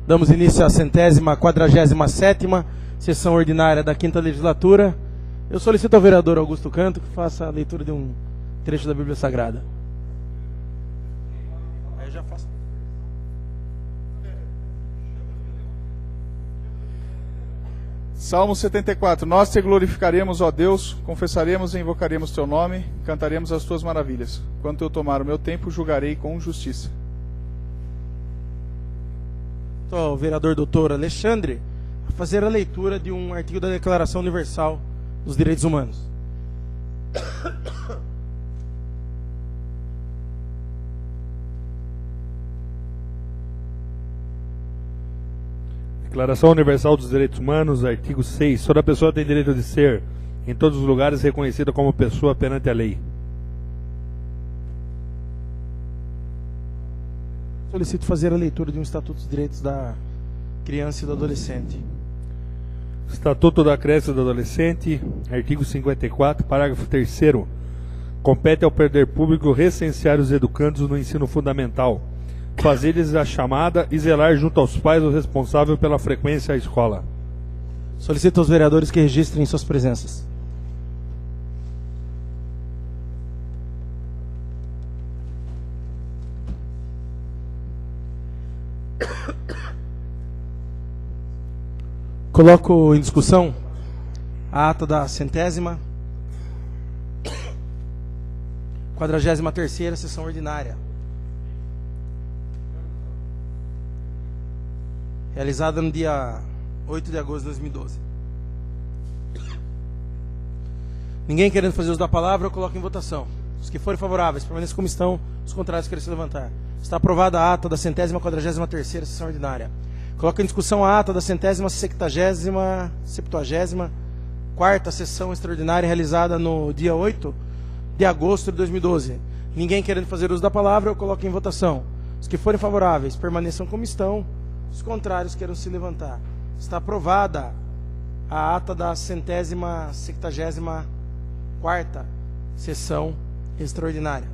Damos início à 147ª sessão ordinária da 5ª legislatura. Eu solicito ao vereador Augusto Canto que faça a leitura de um trecho da Bíblia Sagrada. Aí eu já faço. Salmo 74. Nós te glorificaremos, ó Deus, confessaremos e invocaremos teu nome, cantaremos as tuas maravilhas. Quando eu tomar o meu tempo, julgarei com justiça. Ao vereador doutor Alexandre a fazer a leitura de um artigo da Declaração Universal dos Direitos Humanos. Declaração Universal dos Direitos Humanos, artigo 6. Toda pessoa tem direito de ser, em todos os lugares, reconhecida como pessoa perante a lei. Solicito fazer a leitura de um Estatuto dos Direitos da Criança e do Adolescente. Estatuto da Criança e do Adolescente, artigo 54, parágrafo 3º. Compete ao poder público recensear os educandos no ensino fundamental, fazer-lhes a chamada e zelar junto aos pais o responsável pela frequência à escola. Solicito aos vereadores que registrem suas presenças. Coloco em discussão a ata da 143ª sessão ordinária, realizada no dia 8 de agosto de 2012. Ninguém querendo fazer uso da palavra, eu coloco em votação. Os que forem favoráveis, permaneçam como estão. Os contrários, querem se levantar. Está aprovada a ata da 143ª sessão ordinária. Coloco em discussão a ata da 174ª sessão extraordinária realizada no dia 8 de agosto de 2012. Ninguém querendo fazer uso da palavra, eu coloco em votação. Os que forem favoráveis, permaneçam como estão. Os contrários, queiram se levantar. Está aprovada a ata da 174ª sessão extraordinária.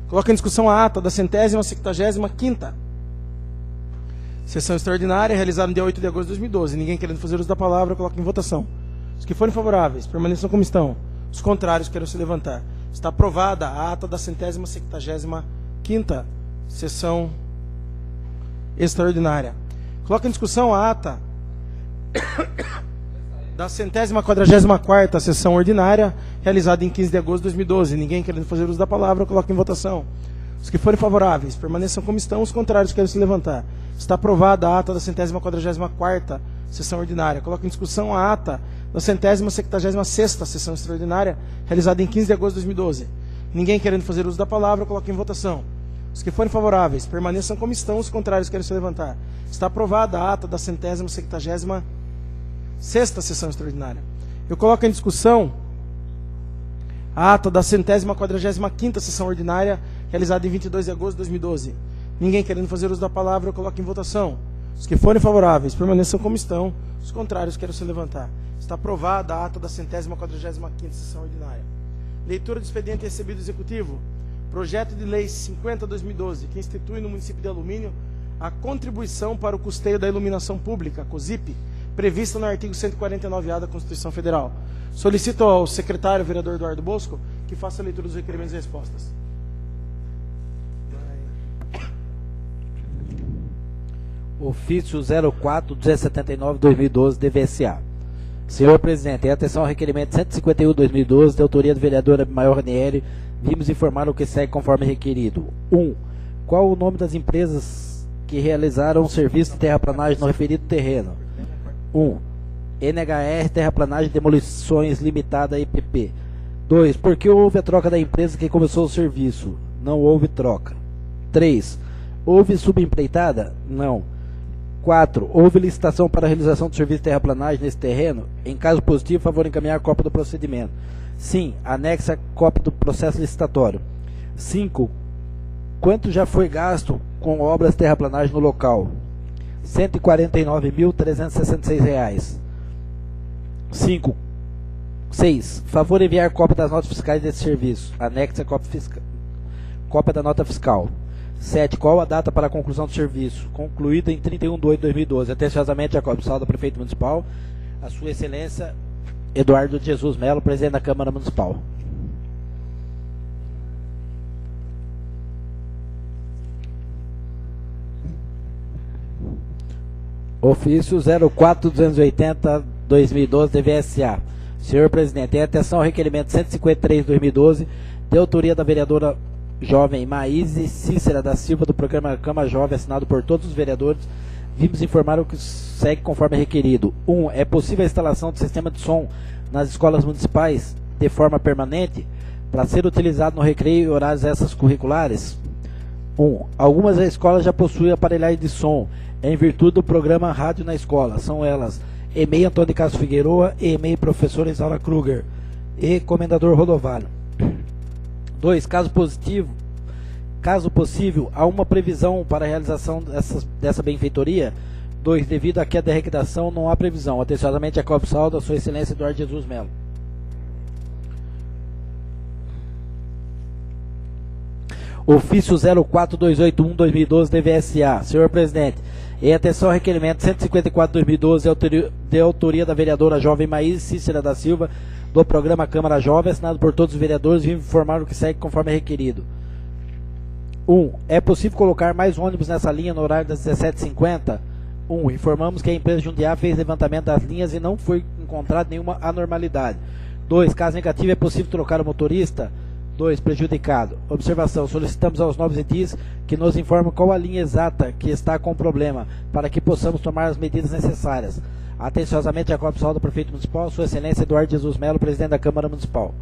Coloco em discussão a ata da 175ª sessão extraordinária, realizada no dia 8 de agosto de 2012. Ninguém querendo fazer uso da palavra, eu coloco em votação. Os que forem favoráveis, permaneçam como estão. Os contrários, queiram se levantar. Está aprovada a ata da 175ª sessão extraordinária. Coloco em discussão a ata da 144ª sessão ordinária, realizada em 15 de agosto de 2012. Ninguém querendo fazer uso da palavra, eu coloco em votação. Os que forem favoráveis, permaneçam como estão. Os contrários, querem se levantar. Está aprovada a ata da 144ª sessão ordinária. Coloco em discussão a ata da 176ª sessão extraordinária, realizada em 15 de agosto de 2012. Ninguém querendo fazer uso da palavra, eu coloco em votação. Os que forem favoráveis, permaneçam como estão. Os contrários, querem se levantar. Está aprovada a ata da 176ª sessão extraordinária. Eu coloco em discussão a ata da 145ª sessão ordinária, realizada em 22 de agosto de 2012. Ninguém querendo fazer uso da palavra, eu coloco em votação. Os que forem favoráveis, permaneçam como estão. Os contrários, queiram se levantar. Está aprovada a ata da 145ª sessão ordinária. Leitura do expediente recebido do Executivo. Projeto de Lei 50/2012, que institui no município de Alumínio a contribuição para o custeio da iluminação pública, COSIP, prevista no artigo 149A da Constituição Federal. Solicito ao secretário, vereador Eduardo Bosco, que faça a leitura dos requerimentos e respostas. Ofício 04-279/2012, DVSA. Senhor presidente, em atenção ao requerimento 151/2012, de autoria do vereador Maior Ranieri, vimos informar o que segue conforme requerido. 1. Qual o nome das empresas que realizaram um serviço de terraplanagem no referido terreno. 1. NHR Terraplanagem Demolições Limitada EPP. 2. Por que houve a troca da empresa que começou o serviço? Não houve troca. 3. Houve subempreitada? Não. 4. Houve licitação para a realização do serviço de terraplanagem nesse terreno? Em caso positivo, favor encaminhar a cópia do procedimento. Sim, anexa a cópia do processo licitatório. 5. Quanto já foi gasto com obras de terraplanagem no local? R$ 149.366. 5. 6. Favor enviar cópia das notas fiscais desse serviço. Anexa a cópia da nota fiscal. 7. Qual a data para a conclusão do serviço? Concluída em 31/8/2012. Atenciosamente, Jacob Salda, Prefeito Municipal. A Sua Excelência, Eduardo de Jesus Melo, Presidente da Câmara Municipal. Ofício 04.280/2012, DVSA. Senhor Presidente, em atenção ao requerimento 153/2012, de autoria da vereadora Jovem Maíse Cícera da Silva, do programa Câmara Jovem, assinado por todos os vereadores, vimos informar o que segue conforme requerido. 1. É possível a instalação do sistema de som nas escolas municipais de forma permanente, para ser utilizado no recreio e horários extracurriculares? 1. Algumas escolas já possuem aparelhagem de som, em virtude do programa Rádio na Escola. São elas EMEI Antônio de Castro Figueroa, EMEI Professora Isaura Kruger e Comendador Rodovalho. 2. Caso possível, há uma previsão para a realização dessa benfeitoria? 2. Devido à queda da arrecadação, não há previsão. Atenciosamente, Jacob Salda, Sua Excelência Eduardo Jesus Melo. Ofício 04.281/2012, DVSA. Senhor Presidente, em atenção ao requerimento 154/2012, de autoria da vereadora Jovem Maíse Cícera da Silva, do programa Câmara Jovem, assinado por todos os vereadores, vim informar o que segue conforme requerido. 1. É possível colocar mais ônibus nessa linha no horário das 17h50? 1. Informamos que a empresa Jundiá fez levantamento das linhas e não foi encontrada nenhuma anormalidade. 2. Caso negativo, é possível trocar o motorista? 2. Prejudicado. Observação. Solicitamos aos novos edis que nos informem qual a linha exata que está com problema, para que possamos tomar as medidas necessárias. Atenciosamente, Jacob Salda, Prefeito Municipal, Sua Excelência Eduardo Jesus Melo, Presidente da Câmara Municipal.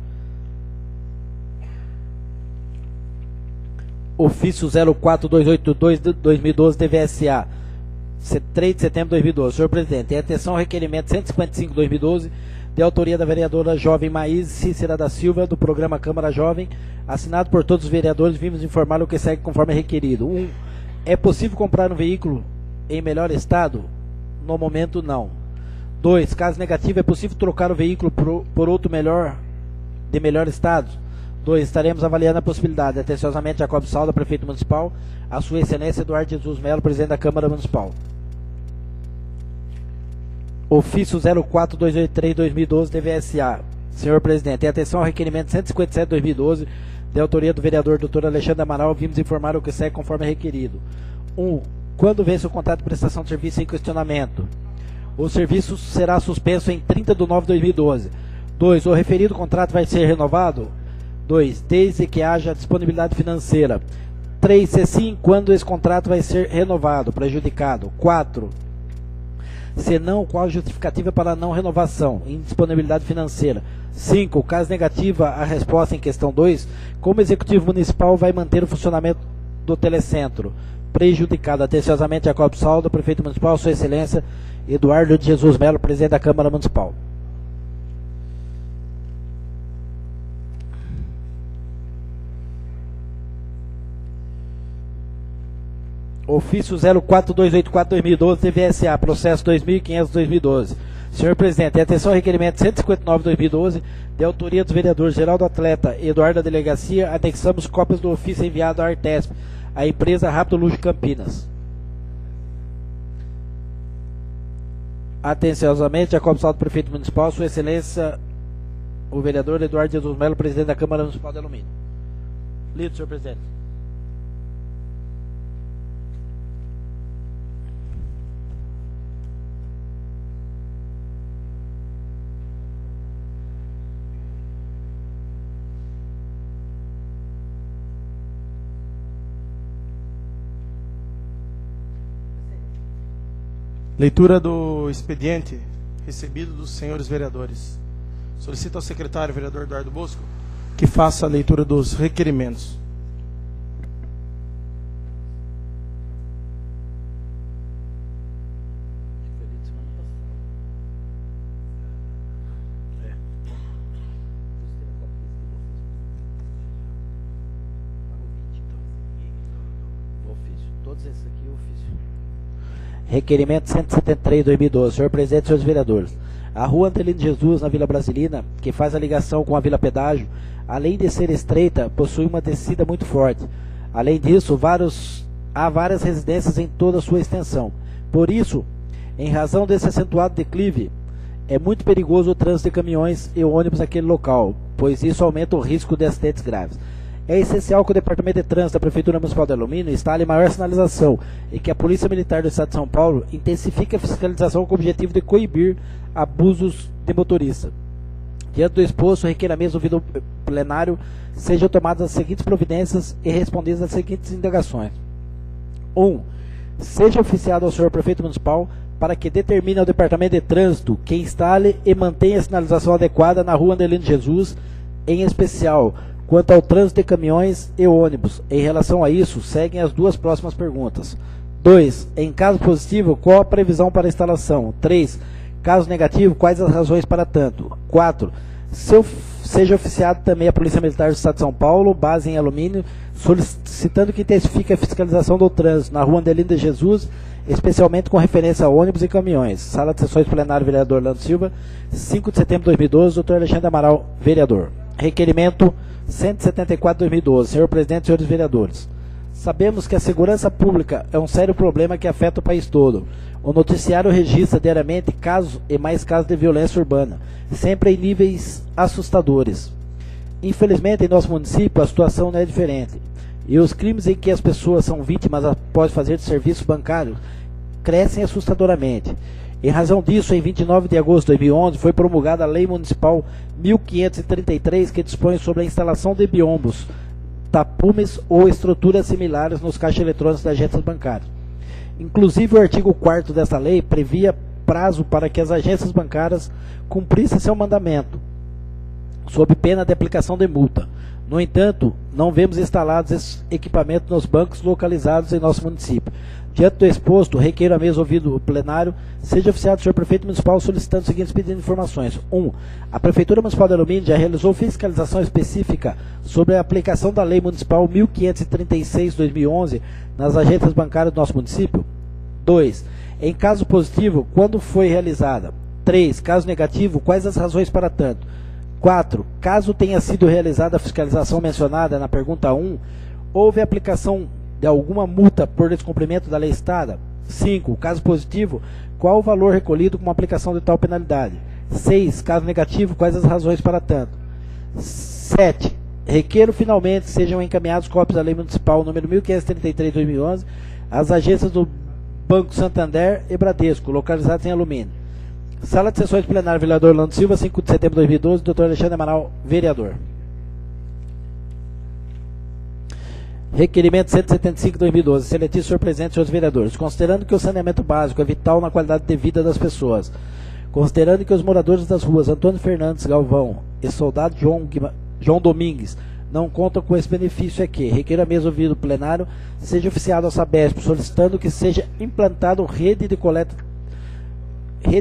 Ofício 04.282/2012, DVSA, 3 de setembro de 2012. Senhor Presidente, em atenção ao requerimento 155/2012, de autoria da vereadora Jovem Maíse Cícera da Silva, do programa Câmara Jovem, assinado por todos os vereadores, vimos informar o que segue conforme requerido. 1. É possível comprar um veículo em melhor estado? No momento, não. 2. Caso negativo, é possível trocar o veículo por outro de melhor estado? 2. Estaremos avaliando a possibilidade. Atenciosamente, Jacob Salda, Prefeito Municipal, a Sua Excelência Eduardo Jesus Melo, Presidente da Câmara Municipal. Ofício 04.283/2012, DVSA. Senhor Presidente, em atenção ao requerimento 157/2012, de autoria do vereador Dr. Alexandre Amaral, vimos informar o que segue conforme requerido. 1. Quando vence o contrato de prestação de serviço em questionamento? O serviço será suspenso em 30/9/2012. 2. O referido contrato vai ser renovado? 2. Desde que haja disponibilidade financeira. 3. Se sim, quando esse contrato vai ser renovado? Prejudicado. 4. Se não, qual a justificativa para a não renovação? Indisponibilidade financeira. 5. Caso negativa a resposta em questão 2, como Executivo Municipal vai manter o funcionamento do telecentro? Prejudicado. Atenciosamente, Jacob Salda, Prefeito Municipal, Sua Excelência Eduardo de Jesus Melo, Presidente da Câmara Municipal. Ofício 04.284/2012, DVSA, processo 2500/2012. Senhor Presidente, em atenção ao requerimento 159/2012, de autoria dos vereadores Geraldo Atleta e Eduardo da Delegacia, anexamos cópias do ofício enviado à Artesp, a empresa Rápido Luxo Campinas. Atenciosamente, Jacob Saldo, Prefeito Municipal, Sua Excelência, o vereador Eduardo Jesus Melo, Presidente da Câmara Municipal de Alumínio. Lido, senhor Presidente. Leitura do expediente recebido dos senhores vereadores. Solicito ao secretário, vereador Eduardo Bosco, que faça a leitura dos requerimentos. Requerimento 173/2012. Senhor presidente, senhores vereadores. A rua Antelino Jesus, na Vila Brasilina, que faz a ligação com a Vila Pedágio, além de ser estreita, possui uma descida muito forte. Além disso, há várias residências em toda a sua extensão. Por isso, em razão desse acentuado declive, é muito perigoso o trânsito de caminhões e ônibus naquele local, pois isso aumenta o risco de acidentes graves. É essencial que o Departamento de Trânsito da Prefeitura Municipal de Alumínio instale maior sinalização e que a Polícia Militar do Estado de São Paulo intensifique a fiscalização com o objetivo de coibir abusos de motorista. Diante do exposto, requer a mesa ouvido plenário sejam tomadas as seguintes providências e respondidas as seguintes indagações. 1. Seja oficiado ao senhor Prefeito Municipal para que determine ao Departamento de Trânsito que instale e mantenha a sinalização adequada na rua Antelino Jesus, em especial quanto ao trânsito de caminhões e ônibus. Em relação a isso, seguem as duas próximas perguntas. 2. Em caso positivo, qual a previsão para a instalação? 3. Caso negativo, quais as razões para tanto? 4. Seja oficiado também a Polícia Militar do Estado de São Paulo, base em Alumínio, solicitando que intensifique a fiscalização do trânsito na rua Antelino de Jesus, especialmente com referência a ônibus e caminhões. Sala de Sessões Plenário, vereador Orlando Silva, 5 de setembro de 2012, doutor Alexandre Amaral, vereador. Requerimento 174/2012. Senhor presidente, senhores vereadores. Sabemos que a segurança pública é um sério problema que afeta o país todo. O noticiário registra diariamente casos e mais casos de violência urbana, sempre em níveis assustadores. Infelizmente, em nosso município, a situação não é diferente. E os crimes em que as pessoas são vítimas após fazer serviço bancário crescem assustadoramente. Em razão disso, em 29 de agosto de 2011, foi promulgada a Lei Municipal 1533, que dispõe sobre a instalação de biombos, tapumes ou estruturas similares nos caixas eletrônicos das agências bancárias. Inclusive, o artigo 4º desta lei previa prazo para que as agências bancárias cumprissem seu mandamento, sob pena de aplicação de multa. No entanto, não vemos instalados esses equipamentos nos bancos localizados em nosso município. Diante do exposto, requeiro a mesa ouvido plenário, seja oficiado o senhor Prefeito Municipal solicitando os seguintes pedidos de informações. 1. A Prefeitura Municipal de Alumínio já realizou fiscalização específica sobre a aplicação da Lei Municipal 1536/2011 nas agências bancárias do nosso município? 2. Em caso positivo, quando foi realizada? 3. Caso negativo, quais as razões para tanto? 4. Caso tenha sido realizada a fiscalização mencionada na pergunta 1, houve aplicação de alguma multa por descumprimento da lei estada? 5. Caso positivo, qual o valor recolhido com a aplicação de tal penalidade? 6. Caso negativo, quais as razões para tanto? 7. Requeiro finalmente sejam encaminhados cópias da Lei Municipal número 1533/2011 às agências do Banco Santander e Bradesco, localizadas em Alumínio. Sala de Sessões Plenário, vereador Orlando Silva, 5 de setembro de 2012, doutor Alexandre Amaral, vereador. Requerimento 175/2012. Excelentíssimo senhor presidente, senhores vereadores. Considerando que o saneamento básico é vital na qualidade de vida das pessoas, considerando que os moradores das ruas Antônio Fernandes Galvão e Soldado João Domingues não contam com esse benefício aqui, requeiro a mesa ouvido plenário seja oficiado ao Sabesp, solicitando que seja implantado rede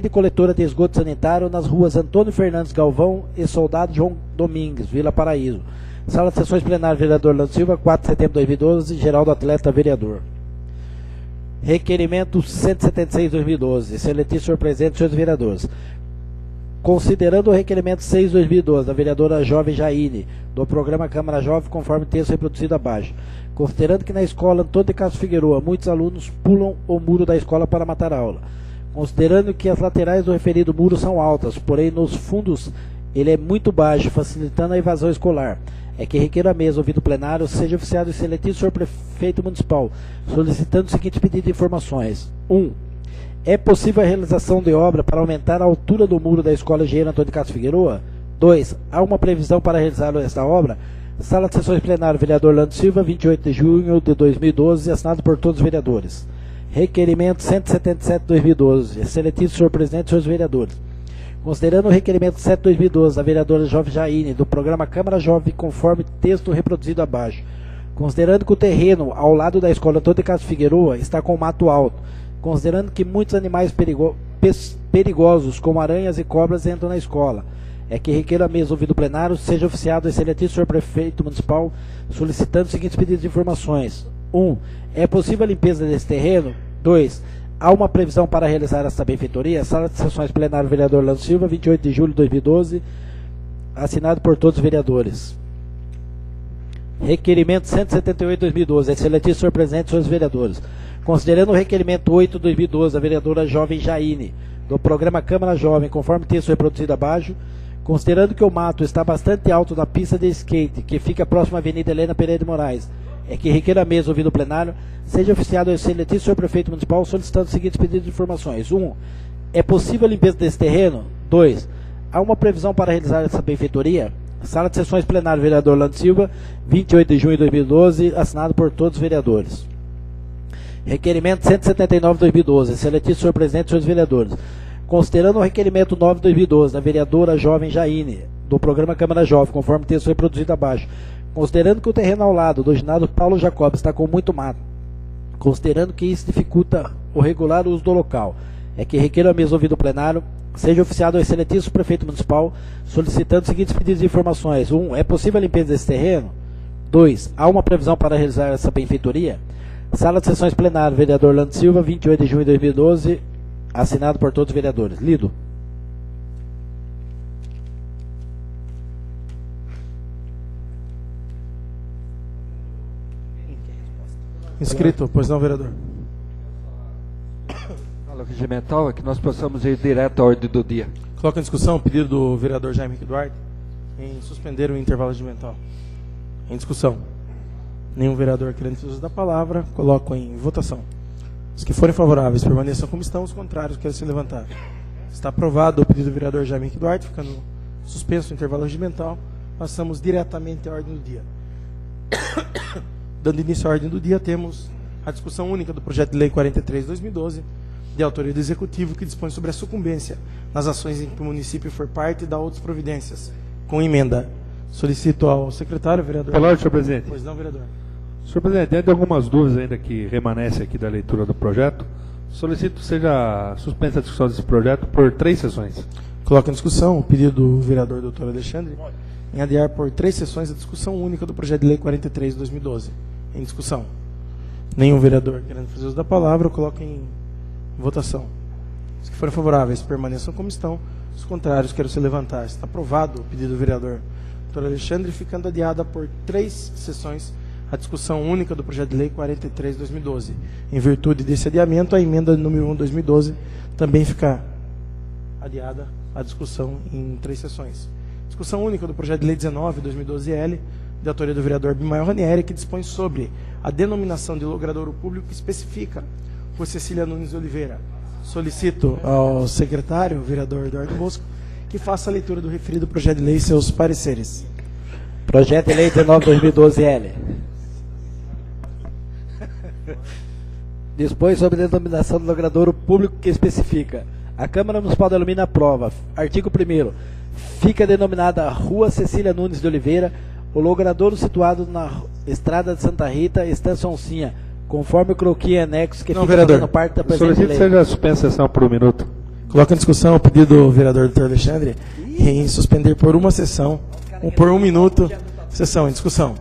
coletora de esgoto sanitário nas ruas Antônio Fernandes Galvão e Soldado João Domingues, Vila Paraíso. Sala de Sessões Plenário, vereador Orlando Silva, 4 de setembro de 2012, Geraldo Atleta, vereador. Requerimento 176/2012. Excelentíssimo senhor presidente, senhores vereadores. Considerando o requerimento 6/2012 da vereadora Jovem Jaine, do programa Câmara Jovem, conforme texto reproduzido abaixo, considerando que na escola Antônio de Castro Figueroa muitos alunos pulam o muro da escola para matar a aula, considerando que as laterais do referido muro são altas, porém nos fundos ele é muito baixo, facilitando a evasão escolar, é que requeiro a mesa, ouvido plenário, seja oficiado o excelentíssimo senhor Prefeito Municipal, solicitando o seguinte pedido de informações. 1. É possível a realização de obra para aumentar a altura do muro da Escola Engenheiro Antônio de Castro Figueroa? 2. Há uma previsão para realizar esta obra? Sala de Sessões Plenário, vereador Orlando Silva, 28 de junho de 2012, assinado por todos os vereadores. Requerimento 177/2012. Excelentíssimo senhor presidente e senhores vereadores. Considerando o requerimento 7/2012 da vereadora Jovem Jaine, do programa Câmara Jovem, conforme texto reproduzido abaixo, considerando que o terreno ao lado da escola Antônio de Castro Figueroa está com mato alto, considerando que muitos animais perigosos, como aranhas e cobras, entram na escola, é que requer a mesa ouvido plenário seja oficiado o excelentíssimo senhor prefeito municipal solicitando os seguintes pedidos de informações. 1. É possível a limpeza desse terreno? 2. Há uma previsão para realizar essa benfeitoria? Sala de sessões plenário vereador Orlando Silva, 28 de julho de 2012, assinado por todos os vereadores. Requerimento 178/2012. Excelentíssimo senhor presidente e senhores vereadores. Considerando o requerimento 8/2012 da vereadora Jovem Jaine, do programa Câmara Jovem, conforme texto reproduzido abaixo, considerando que o mato está bastante alto na pista de skate, que fica próxima à Avenida Helena Pereira de Moraes, é que requer a mesa ouvido plenário, seja oficiado ao excelentíssimo senhor prefeito municipal solicitando os seguintes pedidos de informações. 1. É possível a limpeza desse terreno? 2. Há uma previsão para realizar essa benfeitoria? Sala de sessões plenário vereador Orlando Silva, 28 de junho de 2012, assinado por todos os vereadores. Requerimento 179/2012. Excelentíssimo senhor presidente e senhores vereadores. Considerando o requerimento 9/2012 da vereadora Jovem Jaine, do programa Câmara Jovem, conforme texto reproduzido abaixo, considerando que o terreno ao lado do ginásio Paulo Jacob está com muito mato, considerando que isso dificulta o regular uso do local, é que requer a mesa ouvido plenário, seja oficiado ao excelentíssimo prefeito municipal, solicitando os seguintes pedidos de informações. 1. É possível a limpeza desse terreno? 2. Há uma previsão para realizar essa benfeitoria? Sala de sessões plenário vereador Orlando Silva, 28 de junho de 2012, assinado por todos os vereadores. Lido. Inscrito, pois não, vereador. Fala, regimental, é que nós possamos ir direto à ordem do dia. Coloca em discussão o pedido do vereador Jaime Henrique Duarte em suspender o intervalo regimental. Em discussão. Nenhum vereador querendo uso da palavra, coloco em votação. Os que forem favoráveis permaneçam como estão, os contrários querem se levantar. Está aprovado o pedido do vereador Jaime Henrique Duarte, ficando suspenso o intervalo regimental. Passamos diretamente à ordem do dia. Dando início à ordem do dia, temos a discussão única do projeto de lei 43/2012, de autoria do Executivo, que dispõe sobre a sucumbência nas ações em que o município for parte e dá outras providências, com emenda. Solicito ao secretário, vereador. Pela ordem, senhor presidente. Pois não, vereador. Senhor presidente, dentro de algumas dúvidas ainda que remanescem aqui da leitura do projeto, solicito que seja suspensa a discussão desse projeto por 3 sessões. Coloca em discussão o pedido do vereador Dr. Alexandre em adiar por 3 sessões a discussão única do projeto de lei 43/2012. Em discussão. Nenhum vereador querendo fazer uso da palavra, eu coloco em votação. Os que forem favoráveis permaneçam como estão, os contrários querem se levantar. Está aprovado o pedido do vereador Dr. Alexandre, ficando adiada por 3 sessões a discussão única do projeto de lei 43/2012. Em virtude desse adiamento, a emenda número 1/2012 também fica adiada a discussão em 3 sessões. Discussão única do projeto de lei 19/2012-L, de autoria do vereador Bimael Ranieri, que dispõe sobre a denominação de logradouro público que especifica por Cecília Nunes de Oliveira. Solicito ao secretário, vereador Eduardo Bosco, que faça a leitura do referido projeto de lei e seus pareceres. Projeto de lei 19/2012-L. Dispõe sobre a denominação do logradouro público que especifica. A Câmara Municipal de Alumina aprova. Artigo 1º. Fica denominada Rua Cecília Nunes de Oliveira o logradouro situado na Estrada de Santa Rita, Estância Oncinha, conforme o croquis em anexo que Não, fica vereador. fazendo parte da presente Solicito lei. que seja suspensa a sessão por 1 minuto. Coloca em discussão o pedido do vereador Dr. Alexandre em suspender por uma sessão, ou por 1 minuto, sessão em discussão.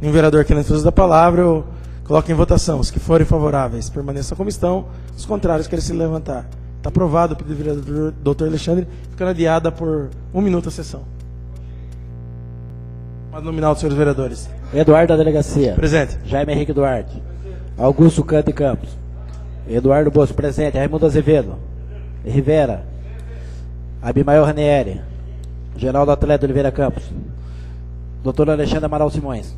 Nenhum vereador querendo fazer uso da palavra, eu coloco em votação. Os que forem favoráveis permaneçam como estão, os contrários querem se levantar. Está aprovado o pedido do vereador Dr. Alexandre, ficando adiada por 1 minuto a sessão. Chamado nominal dos senhores vereadores. Eduardo da Delegacia. Presente. Jaime Henrique Duarte. Augusto Cante Campos. Eduardo Bosco, presente. Raimundo Azevedo. Rivera. Abimael Ranieri. Geraldo Atleta Oliveira Campos. Dr. Alexandre Amaral Simões.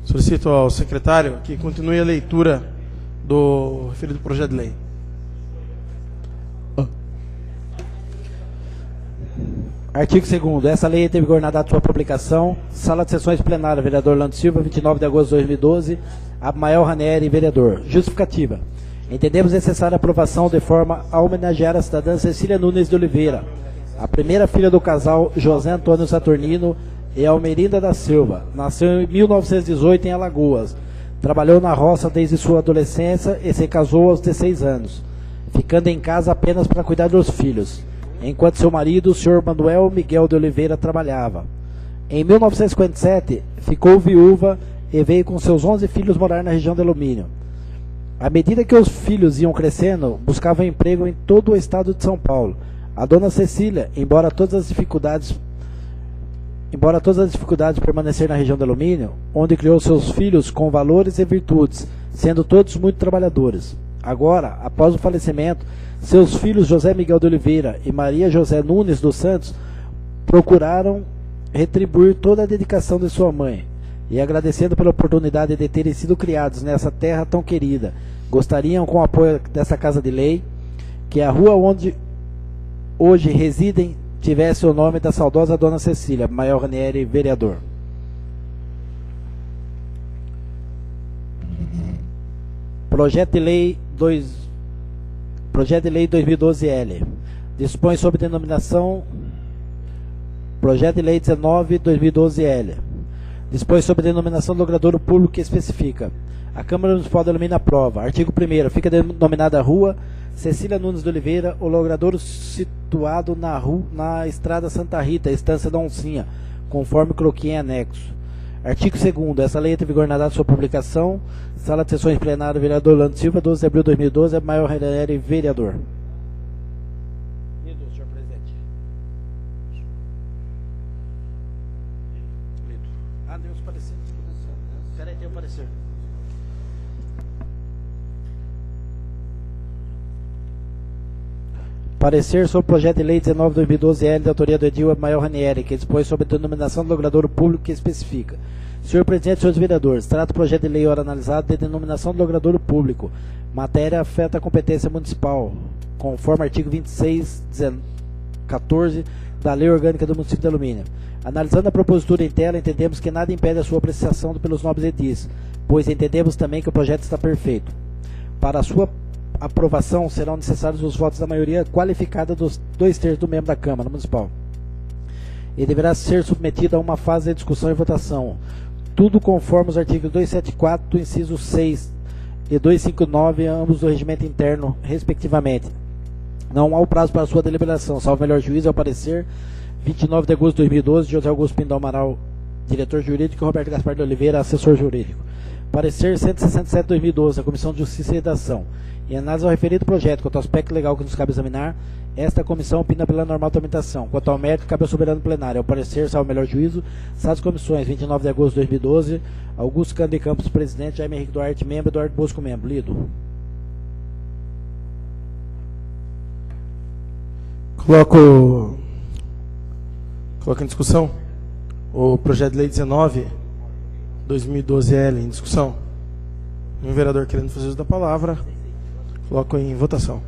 Solicito ao secretário que continue a leitura do referido projeto de lei. Artigo 2º. Essa lei teve vigor na data de sua publicação. Sala de Sessões Plenária, vereador Orlando Silva, 29 de agosto de 2012. Abmael Ranieri, vereador. Justificativa. Entendemos necessária a aprovação de forma a homenagear a cidadã Cecília Nunes de Oliveira, a primeira filha do casal José Antônio Saturnino e Almerinda da Silva. Nasceu em 1918 em Alagoas. Trabalhou na roça desde sua adolescência e se casou aos 16 anos, ficando em casa apenas para cuidar dos filhos, enquanto seu marido, o senhor Manuel Miguel de Oliveira, trabalhava. Em 1957, ficou viúva e veio com seus 11 filhos morar na região de Alumínio. À medida que os filhos iam crescendo, buscavam emprego em todo o estado de São Paulo. A dona Cecília, embora todas as dificuldades de permanecer na região de Alumínio, onde criou seus filhos com valores e virtudes, sendo todos muito trabalhadores. Agora, após o falecimento, seus filhos José Miguel de Oliveira e Maria José Nunes dos Santos procuraram retribuir toda a dedicação de sua mãe, e agradecendo pela oportunidade de terem sido criados nessa terra tão querida, gostariam, com o apoio dessa Casa de Lei, que a rua onde hoje residem tivesse o nome da saudosa Dona Cecília, Abmael Ranieri, vereador. Projeto de Lei 2012-L. Dispõe sobre denominação. Projeto de Lei 19-2012-L. Dispõe sobre denominação do logradouro público que especifica. A Câmara Municipal de Alumínio aprova. Artigo 1º. Fica denominada Rua Cecília Nunes de Oliveira, o logradouro situado na Estrada Santa Rita, Estância da Oncinha, conforme coloquei em anexo. Artigo 2º. Essa lei entra em vigor na data de sua publicação. Sala de Sessões Plenária, vereador Orlando Silva, 12 de abril de 2012, Abmael Ranieri, vereador. Senhor presidente. Tem os pareceres. Espera aí, tem o parecer. Parecer sobre o projeto de lei 19/2012-L, da autoria do edil Abmael Ranieri, que dispõe sobre a denominação do logradouro público que especifica. Senhor presidente e senhores vereadores, trata o projeto de lei ora analisado de denominação do logradouro público. Matéria afeta a competência municipal, conforme artigo 26.14 da Lei Orgânica do Município de Alumínio. Analisando a propositura em tela, entendemos que nada impede a sua apreciação pelos nobres edis, pois entendemos também que o projeto está perfeito. Para a sua aprovação, serão necessários os votos da maioria qualificada dos 2/3 do membro da Câmara Municipal. E deverá ser submetido a uma fase de discussão e votação. Tudo conforme os artigos 274, inciso 6 e 259, ambos do regimento interno, respectivamente. Não há o prazo para sua deliberação, salvo melhor juízo, ao parecer, 29 de agosto de 2012, José Augusto Pinto Amaral, diretor jurídico, e Roberto Gaspar de Oliveira, assessor jurídico. Parecer 167/2012, da Comissão de Justiça e Redação. Em análise ao referido projeto, quanto ao aspecto legal que nos cabe examinar, esta comissão opina pela normal tramitação. Quanto ao mérito, cabe ao soberano plenário. Ao parecer, salvo melhor juízo, as comissões 29 de agosto de 2012, Augusto Cândido de Campos, presidente, Jaime Henrique Duarte, membro, Eduardo Bosco, membro. Lido. Coloco em discussão o projeto de lei 19/2012-L em discussão. Um vereador querendo fazer uso da palavra. Coloco em votação.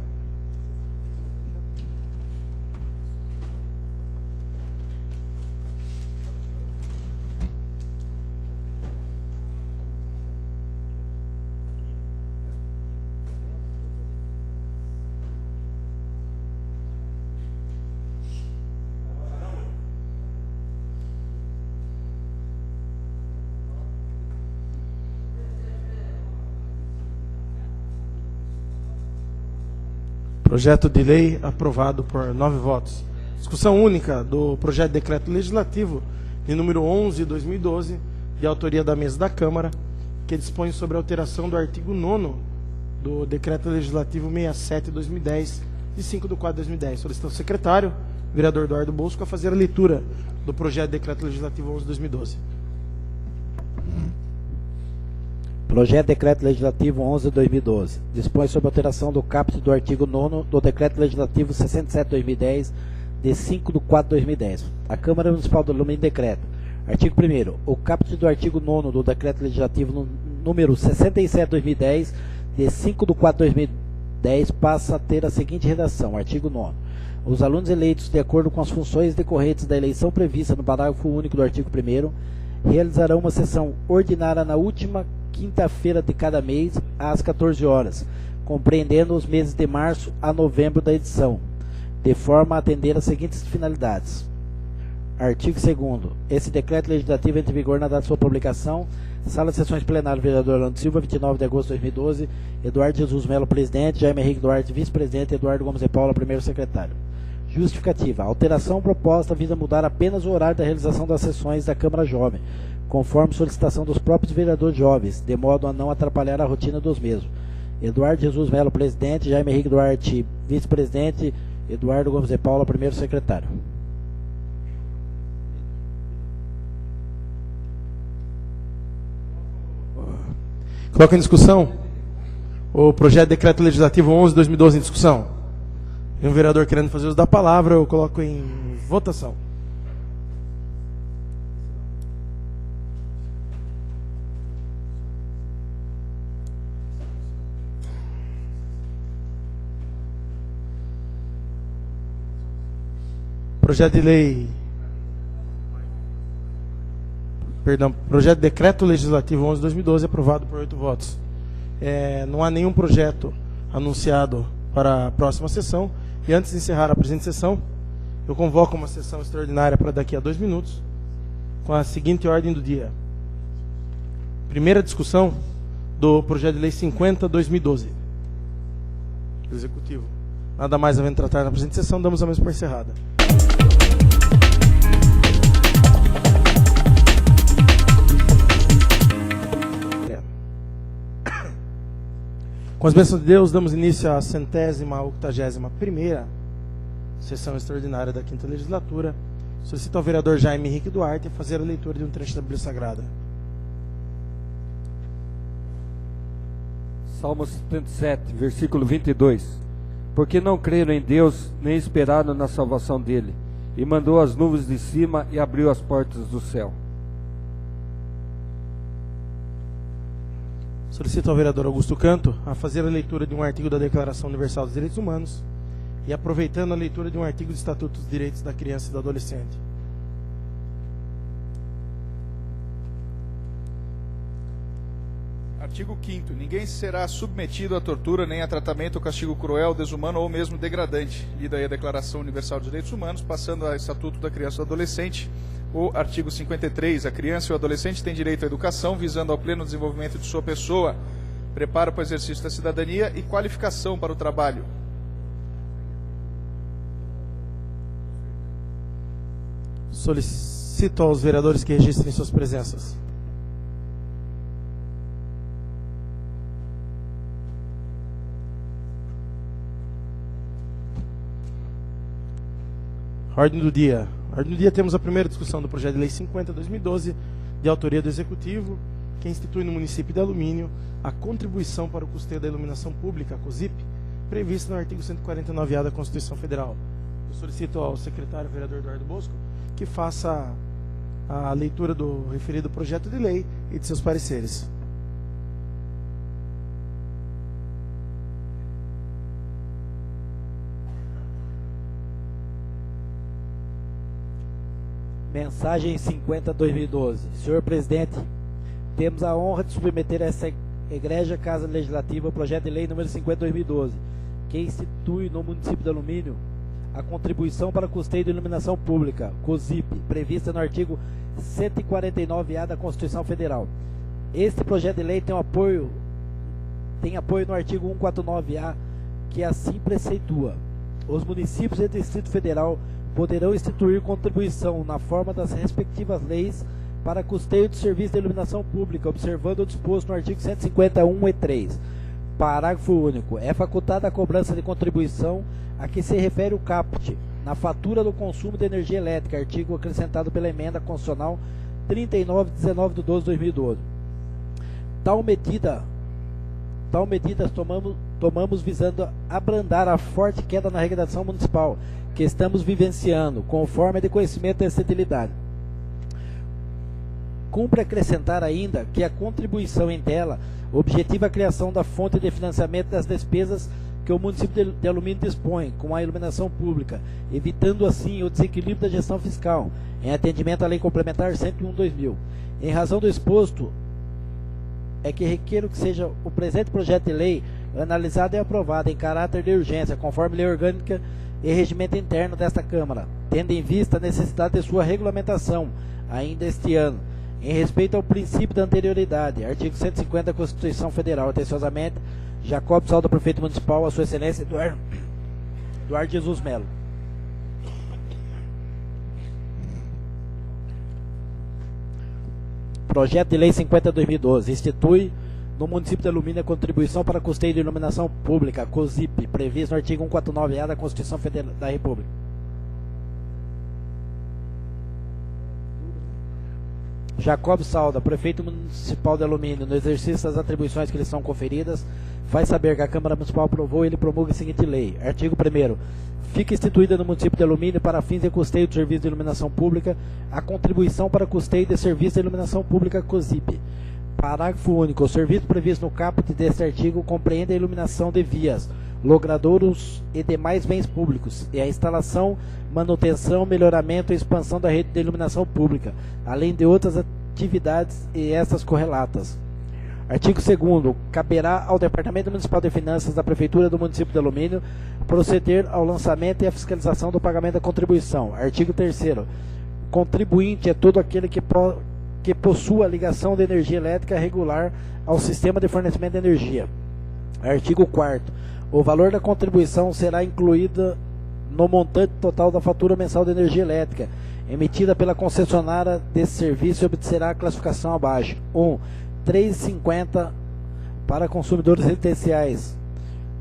Projeto de lei aprovado por 9 votos. Discussão única do projeto de decreto legislativo de número 11/2012, de autoria da mesa da Câmara, que dispõe sobre a alteração do artigo 9º do decreto legislativo 67/2010, de 5/4/2010. Solicito ao secretário, vereador Eduardo Bosco, a fazer a leitura do projeto de decreto legislativo 11/2012. Projeto de Decreto Legislativo 11/2012. Dispõe sobre a alteração do caput do artigo 9º do Decreto Legislativo 67/2010, de 5/4/2010. A Câmara Municipal do Alumínio decreta. Artigo 1º. O caput do artigo 9º do Decreto Legislativo número 67/2010, de 5/4/2010, 10 passa a ter a seguinte redação, artigo 9º. Os alunos eleitos de acordo com as funções decorrentes da eleição prevista no parágrafo único do artigo 1º realizarão uma sessão ordinária na última quinta-feira de cada mês, às 14 horas, compreendendo os meses de março a novembro da edição, de forma a atender às seguintes finalidades. Artigo 2º. Esse decreto legislativo entra em vigor na data de sua publicação. Sala de Sessões Plenário, vereador Orlando Silva, 29 de agosto de 2012. Eduardo Jesus Melo, presidente. Jaime Henrique Duarte, vice-presidente. Eduardo Gomes de Paula, primeiro secretário. Justificativa. A alteração proposta visa mudar apenas o horário da realização das sessões da Câmara Jovem, conforme solicitação dos próprios vereadores jovens, de modo a não atrapalhar a rotina dos mesmos. Eduardo Jesus Melo, presidente. Jaime Henrique Duarte, vice-presidente. Eduardo Gomes de Paula, primeiro secretário. Coloca em discussão o projeto de decreto legislativo 11/2012 em discussão. Tem um vereador querendo fazer uso da palavra, eu coloco em votação. Projeto de decreto legislativo 11/2012 aprovado por 8 votos. Não há nenhum projeto anunciado para a próxima sessão. E antes de encerrar a presente sessão, eu convoco uma sessão extraordinária para daqui a 2 minutos, com a seguinte ordem do dia. Primeira discussão do projeto de lei 50/2012. Do Executivo. Nada mais havendo tratar na presente sessão, damos a mesma por encerrada. Com as bênçãos de Deus, damos início à 181ª sessão extraordinária da 5ª legislatura. Solicito ao vereador Jaime Henrique Duarte a fazer a leitura de um trecho da Bíblia Sagrada. Salmo 77, versículo 22. Porque não creram em Deus, nem esperaram na salvação dele, e mandou as nuvens de cima e abriu as portas do céu. Solicito ao vereador Augusto Canto a fazer a leitura de um artigo da Declaração Universal dos Direitos Humanos e aproveitando a leitura de um artigo do Estatuto dos Direitos da Criança e do Adolescente. Artigo 5º. Ninguém será submetido a tortura, nem a tratamento ou castigo cruel, desumano ou mesmo degradante. Lida aí a Declaração Universal dos Direitos Humanos, passando ao Estatuto da Criança e do Adolescente. O artigo 53. A criança e o adolescente têm direito à educação, visando ao pleno desenvolvimento de sua pessoa, preparo para o exercício da cidadania e qualificação para o trabalho. Solicito aos vereadores que registrem suas presenças. Ordem do dia. Ordem do dia, temos a primeira discussão do projeto de lei 50/2012, de autoria do Executivo, que institui no município de Alumínio a contribuição para o custeio da iluminação pública, a COSIP, prevista no artigo 149A da Constituição Federal. Eu solicito ao secretário vereador Eduardo Bosco que faça a leitura do referido projeto de lei e de seus pareceres. Mensagem 50/2012. Senhor presidente, temos a honra de submeter a essa egrégia Casa Legislativa o projeto de lei número 50/2012, que institui no município de Alumínio a contribuição para custeio de iluminação pública, COSIP, prevista no artigo 149A da Constituição Federal. Este projeto de lei tem apoio no artigo 149A, que assim preceitua: os municípios e o Distrito Federal poderão instituir contribuição na forma das respectivas leis para custeio de serviço de iluminação pública, observando o disposto no artigo 151-E3. Parágrafo único. É facultada a cobrança de contribuição a que se refere o caput na fatura do consumo de energia elétrica, artigo acrescentado pela emenda constitucional 39/19/2012. Tal medida tomamos visando abrandar a forte queda na arrecadação municipal que estamos vivenciando, conforme é de conhecimento dessa utilidade. Cumpre acrescentar ainda que a contribuição em tela objetiva a criação da fonte de financiamento das despesas que o município de Alumínio dispõe com a iluminação pública, evitando assim o desequilíbrio da gestão fiscal, em atendimento à Lei Complementar 101/2000. Em razão do exposto, é que requeiro que seja o presente projeto de lei analisado e aprovado em caráter de urgência, conforme lei orgânica e regimento interno desta Câmara, tendo em vista a necessidade de sua regulamentação, ainda este ano, em respeito ao princípio da anterioridade, artigo 150 da Constituição Federal. Atenciosamente, Jacob Salda, Prefeito Municipal, a Sua Excelência Eduardo Jesus Melo. Projeto de Lei 50/2012 institui no município de Alumínio a contribuição para custeio de iluminação pública, COSIP, previsto no artigo 149-A da Constituição Federal da República. Jacob Salda, Prefeito Municipal de Alumínio, no exercício das atribuições que lhe são conferidas, faz saber que a Câmara Municipal aprovou e ele promulga a seguinte lei. Artigo 1º. Fica instituída no município de Alumínio, para fins de custeio de serviço de iluminação pública, a contribuição para custeio de serviço de iluminação pública, COSIP. Parágrafo único. O serviço previsto no caput deste artigo compreende a iluminação de vias, logradouros e demais bens públicos, e a instalação, manutenção, melhoramento e expansão da rede de iluminação pública, além de outras atividades e estas correlatas. Artigo 2º. Caberá ao Departamento Municipal de Finanças da Prefeitura do município de Alumínio proceder ao lançamento e à fiscalização do pagamento da contribuição. Artigo 3º. Contribuinte é todo aquele que possua ligação de energia elétrica regular ao sistema de fornecimento de energia. Artigo 4º. O valor da contribuição será incluído no montante total da fatura mensal de energia elétrica emitida pela concessionária desse serviço e obterá a classificação abaixo. 1. 3,50 para consumidores residenciais.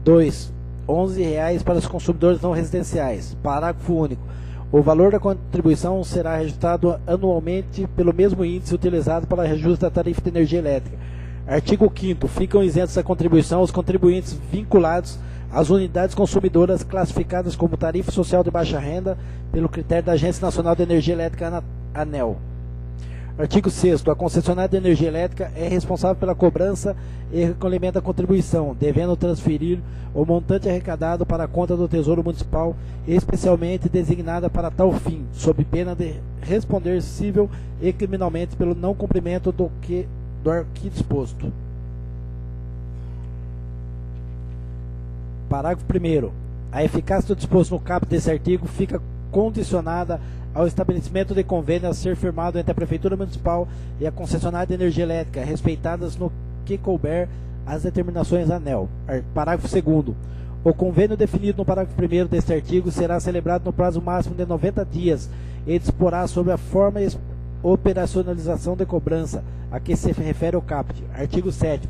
2. R$11 para os consumidores não residenciais. Parágrafo único. O valor da contribuição será reajustado anualmente pelo mesmo índice utilizado para reajuste da tarifa de energia elétrica. Artigo 5º. Ficam isentos da contribuição os contribuintes vinculados às unidades consumidoras classificadas como tarifa social de baixa renda pelo critério da Agência Nacional de Energia Elétrica, ANEEL. Artigo 6º. A concessionária de energia elétrica é responsável pela cobrança e recolhimento da contribuição, devendo transferir o montante arrecadado para a conta do Tesouro Municipal, especialmente designada para tal fim, sob pena de responder civil e criminalmente pelo não cumprimento do que disposto. Parágrafo 1º. A eficácia do disposto no caput desse artigo fica condicionada ao estabelecimento de convênio a ser firmado entre a Prefeitura Municipal e a concessionária de energia elétrica, respeitadas no que couber as determinações ANEEL. Parágrafo 2º. O convênio definido no parágrafo 1º deste artigo será celebrado no prazo máximo de 90 dias e disporá sobre a forma e operacionalização de cobrança a que se refere o caput. Artigo 7º.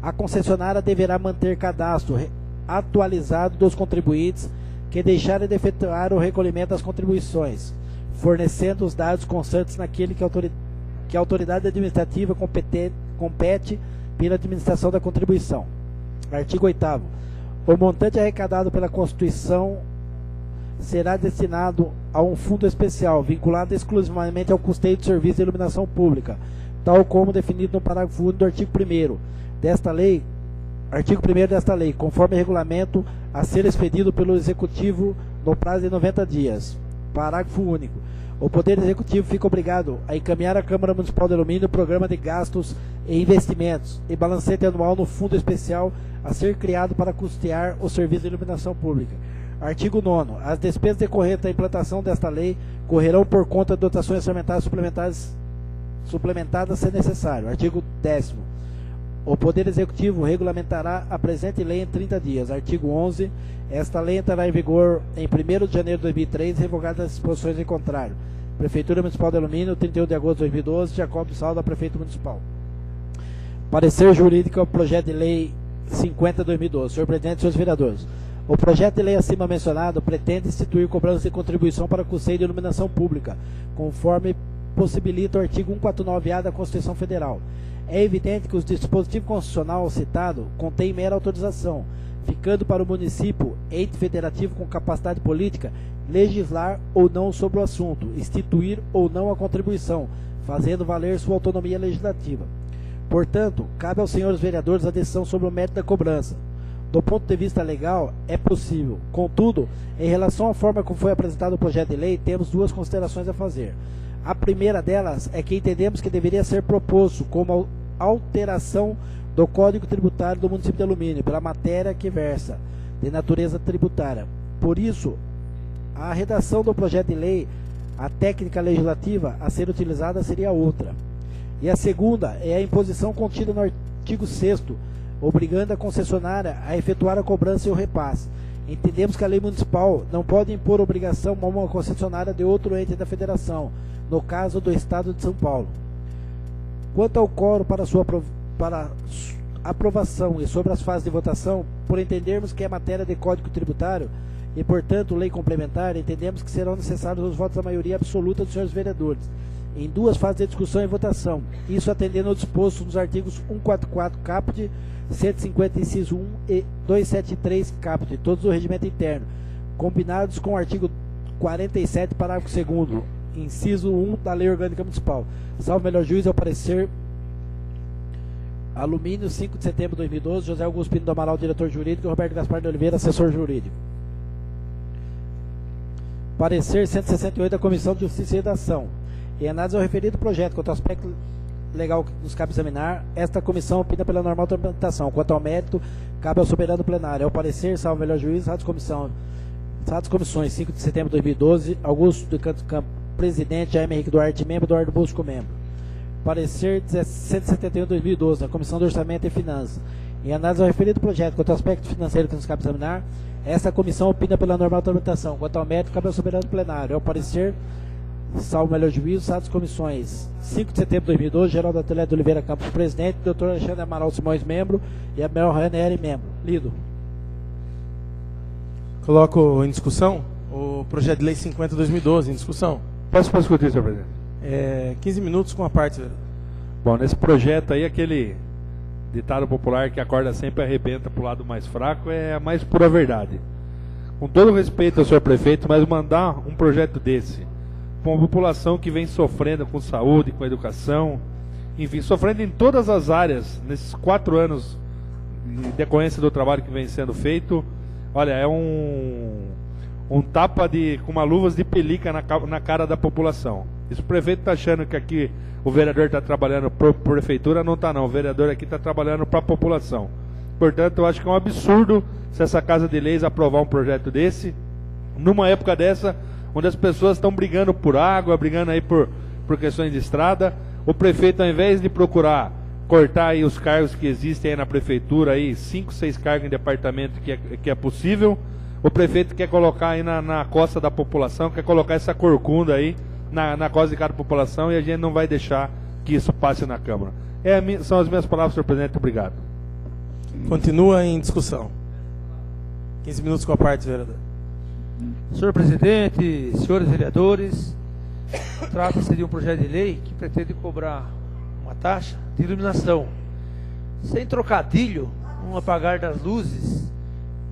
A concessionária deverá manter cadastro atualizado dos contribuintes que deixarem de efetuar o recolhimento das contribuições, fornecendo os dados constantes naquele que a autoridade administrativa compete pela administração da contribuição. Artigo 8º. O montante arrecadado pela Constituição será destinado a um fundo especial, vinculado exclusivamente ao custeio de serviços de iluminação pública, tal como definido no parágrafo único do artigo 1º desta lei, conforme regulamento a ser expedido pelo Executivo no prazo de 90 dias. Parágrafo único. O Poder Executivo fica obrigado a encaminhar à Câmara Municipal de Alumínio o programa de gastos e investimentos e balancete anual no fundo especial a ser criado para custear o serviço de iluminação pública. Artigo 9º. As despesas decorrentes da implantação desta lei correrão por conta de dotações orçamentárias suplementadas se necessário. Artigo 10º. O Poder Executivo regulamentará a presente lei em 30 dias. Artigo 11. Esta lei entrará em vigor em 1º de janeiro de 2003, revogadas as disposições em contrário. Prefeitura Municipal de Alumínio, 31 de agosto de 2012, Jacob Salda, Prefeito Municipal. Parecer jurídico ao projeto de lei 50/2012. Senhor Presidente e senhores vereadores, o projeto de lei acima mencionado pretende instituir cobrança de contribuição para custeio de iluminação pública, conforme possibilita o artigo 149-A da Constituição Federal. É evidente que o dispositivo constitucional citado contém mera autorização, ficando para o município, ente federativo com capacidade política, legislar ou não sobre o assunto, instituir ou não a contribuição, fazendo valer sua autonomia legislativa. Portanto, cabe aos senhores vereadores a decisão sobre o mérito da cobrança. Do ponto de vista legal, é possível. Contudo, em relação à forma como foi apresentado o projeto de lei, temos duas considerações a fazer. A primeira delas é que entendemos que deveria ser proposto como alteração do Código Tributário do município de Alumínio, pela matéria que versa, de natureza tributária. Por isso, a redação do projeto de lei, a técnica legislativa a ser utilizada seria outra. E a segunda é a imposição contida no artigo 6º, obrigando a concessionária a efetuar a cobrança e o repasse. Entendemos que a lei municipal não pode impor obrigação a uma concessionária de outro ente da federação, no caso do Estado de São Paulo. Quanto ao quórum para aprovação e sobre as fases de votação, por entendermos que é matéria de Código Tributário e, portanto, lei complementar, entendemos que serão necessários os votos da maioria absoluta dos senhores vereadores, em duas fases de discussão e votação, isso atendendo ao disposto nos artigos 144 caput, 150 inciso 1 e 273 caput, todos do regimento interno, combinados com o artigo 47, parágrafo 2º, inciso 1 da Lei Orgânica Municipal. Salvo melhor juízo, ao parecer Alumínio, 5 de setembro de 2012, José Augusto Pinto do Amaral, diretor jurídico, e Roberto Gaspar de Oliveira, assessor jurídico. Parecer 168 da Comissão de Justiça e Redação. Em análise ao referido projeto, quanto ao aspecto legal que nos cabe examinar, esta comissão opina pela normal tramitação. Quanto ao mérito, cabe ao soberano plenário. Ao parecer, salvo melhor juízo, Radas Comissões, 5 de setembro de 2012, Augusto de Canto Campo, presidente, Jaime Henrique Duarte, membro, Eduardo Busco, membro. Parecer 171 de 2012, da Comissão de Orçamento e Finanças. Em análise ao referido projeto, quanto ao aspecto financeiro que nos cabe examinar, esta comissão opina pela normal tramitação. Quanto ao mérito, cabe ao soberano plenário. Ao parecer, salvo melhor juízo, Sadas Comissões, 5 de setembro de 2012, Geraldo Atelé de Oliveira Campos, presidente, Dr. Alexandre Amaral Simões, membro, e Abel Ranieri, membro. Lido. Coloco em discussão o projeto de lei 50/2012, em discussão. Posso discutir, senhor presidente? 15 minutos com a parte, vereador. Bom, nesse projeto aí, aquele ditado popular que a corda sempre arrebenta para o lado mais fraco é a mais pura verdade. Com todo respeito ao senhor prefeito, mas mandar um projeto desse para uma população que vem sofrendo com saúde, com educação, enfim, sofrendo em todas as áreas, nesses 4 anos, em decorrência do trabalho que vem sendo feito, olha, é um tapa com uma luvas de pelica na cara da população. Se o prefeito está achando que aqui o vereador está trabalhando para a prefeitura, não está não. O vereador aqui está trabalhando para a população. Portanto, eu acho que é um absurdo se essa Casa de Leis aprovar um projeto desse, numa época dessa, onde as pessoas estão brigando por água, brigando aí por questões de estrada. O prefeito, ao invés de procurar cortar aí os cargos que existem aí na prefeitura, aí 5, 6 cargos em departamento que é possível, o prefeito quer colocar aí na costa da população, quer colocar essa corcunda aí na costa de cada população, e a gente não vai deixar que isso passe na Câmara. São as minhas palavras, senhor presidente. Obrigado. Continua em discussão. 15 minutos com a parte, vereador. Senhor presidente, senhores vereadores, trata-se de um projeto de lei que pretende cobrar uma taxa de iluminação. Sem trocadilho, um apagar das luzes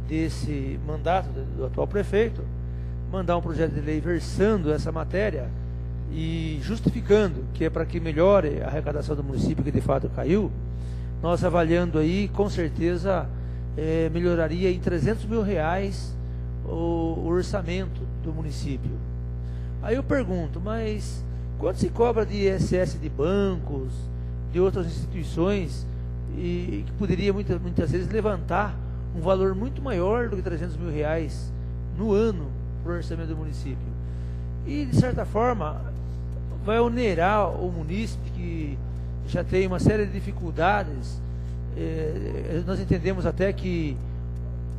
desse mandato do atual prefeito, mandar um projeto de lei versando essa matéria e justificando que é para que melhore a arrecadação do município, que de fato caiu. Nós avaliando aí, com certeza melhoraria em R$300 mil o orçamento do município. Aí eu pergunto, mas quanto se cobra de ISS de bancos, de outras instituições, e que poderia muitas vezes levantar um valor muito maior do que R$300 mil no ano para o orçamento do município? E, de certa forma, vai onerar o munícipe, que já tem uma série de dificuldades. Nós entendemos até que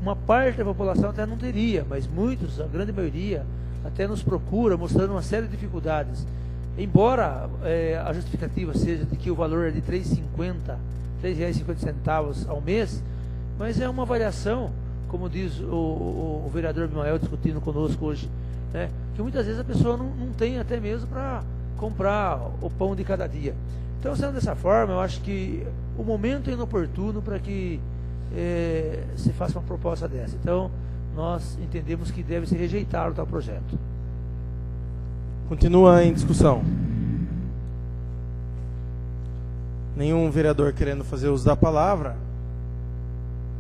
uma parte da população até não teria, mas muitos, a grande maioria, até nos procura mostrando uma série de dificuldades. Embora a justificativa seja de que o valor é de R$3,50 ao mês, mas é uma avaliação, como diz o vereador Abimael discutindo conosco hoje, né, que muitas vezes a pessoa não tem até mesmo para comprar o pão de cada dia. Então, sendo dessa forma, eu acho que o momento é inoportuno para que se faça uma proposta dessa. Então, nós entendemos que deve ser rejeitado o tal projeto. Continua em discussão. Nenhum vereador querendo fazer uso da palavra.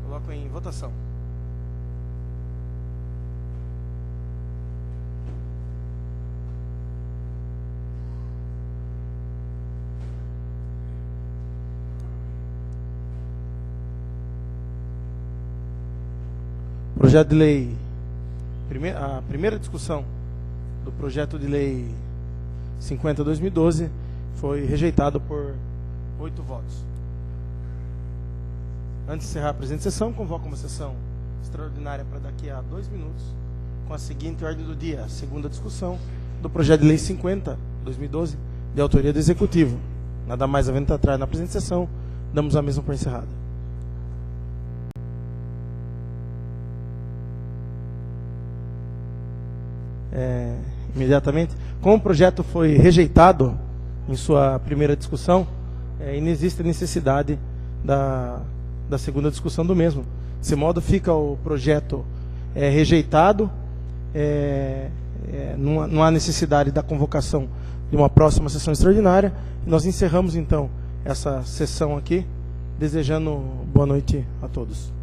Coloco Coloco em votação. Projeto de lei, a primeira discussão do projeto de lei 50/2012 foi rejeitado por 8 votos. Antes de encerrar a presente sessão, convoco uma sessão extraordinária para daqui a 2 minutos, com a seguinte ordem do dia: a segunda discussão do projeto de lei 50/2012, de autoria do Executivo. Nada mais havendo atrás na presente sessão, damos a mesma por encerrada. Imediatamente. Como o projeto foi rejeitado em sua primeira discussão, inexiste necessidade da segunda discussão do mesmo. Desse modo, fica o projeto rejeitado, não há necessidade da convocação de uma próxima sessão extraordinária. E nós encerramos, então, essa sessão aqui, desejando boa noite a todos.